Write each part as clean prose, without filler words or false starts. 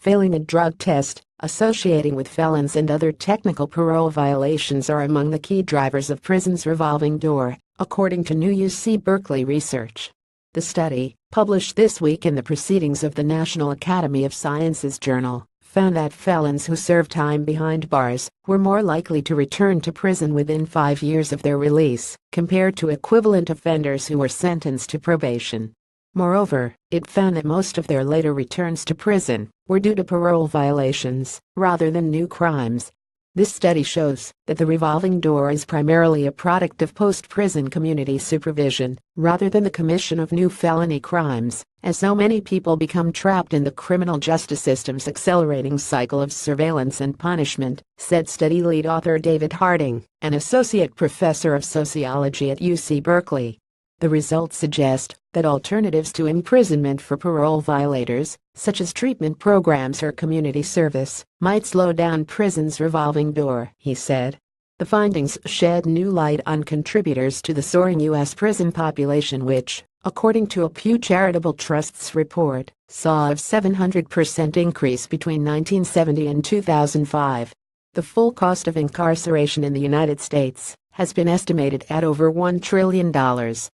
failing a drug test, associating with felons and other technical parole violations are among the key drivers of prison's revolving door, according to new UC Berkeley research. The study, published this week in the Proceedings of the National Academy of Sciences Journal, found that felons who served time behind bars were more likely to return to prison within 5 years of their release, compared to equivalent offenders who were sentenced to probation. Moreover, it found that most of their later returns to prison were due to parole violations, rather than new crimes. This study shows that the revolving door is primarily a product of post-prison community supervision, rather than the commission of new felony crimes, as so many people become trapped in the criminal justice system's accelerating cycle of surveillance and punishment, said study lead author David Harding, an associate professor of sociology at UC Berkeley. The results suggest that alternatives to imprisonment for parole violators, such as treatment programs or community service, might slow down prison's revolving door, he said. The findings shed new light on contributors to the soaring U.S. prison population which, according to a Pew Charitable Trust's report, saw a 700% increase between 1970 and 2005. The full cost of incarceration in the United States has been estimated at over $1 trillion,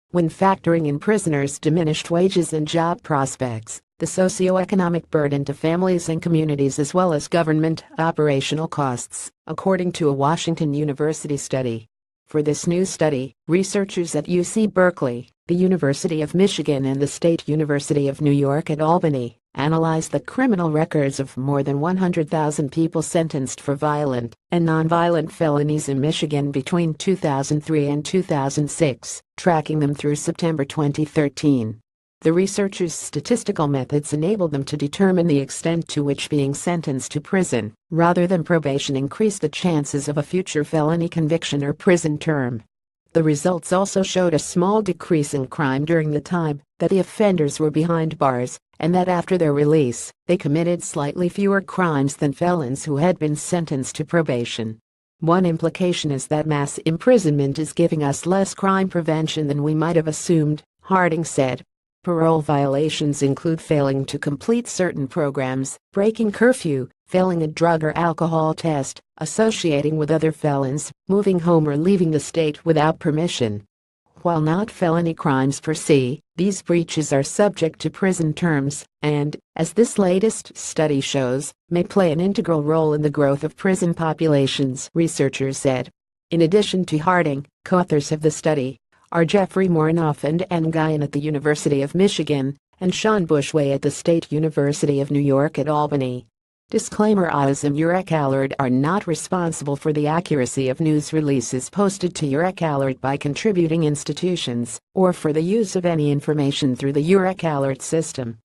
when factoring in prisoners' diminished wages and job prospects, the socioeconomic burden to families and communities as well as government operational costs, according to a Washington University study. For this new study, researchers at UC Berkeley, the University of Michigan and the State University of New York at Albany analyzed the criminal records of more than 100,000 people sentenced for violent and nonviolent felonies in Michigan between 2003 and 2006, tracking them through September 2013. The researchers' statistical methods enabled them to determine the extent to which being sentenced to prison, rather than probation, increased the chances of a future felony conviction or prison term. The results also showed a small decrease in crime during the time that the offenders were behind bars, and that after their release, they committed slightly fewer crimes than felons who had been sentenced to probation. One implication is that mass imprisonment is giving us less crime prevention than we might have assumed, Harding said. Parole violations include failing to complete certain programs, breaking curfew, failing a drug or alcohol test, associating with other felons, moving home or leaving the state without permission. While not felony crimes per se, these breaches are subject to prison terms and, as this latest study shows, may play an integral role in the growth of prison populations, researchers said. In addition to Harding, co-authors of the study are Jeffrey Morinoff and Ann Guyon at the University of Michigan and Sean Bushway at the State University of New York at Albany. Disclaimer: Oz and Eurek Alert are not responsible for the accuracy of news releases posted to Eurek Alert by contributing institutions, or for the use of any information through the Eurek Alert system.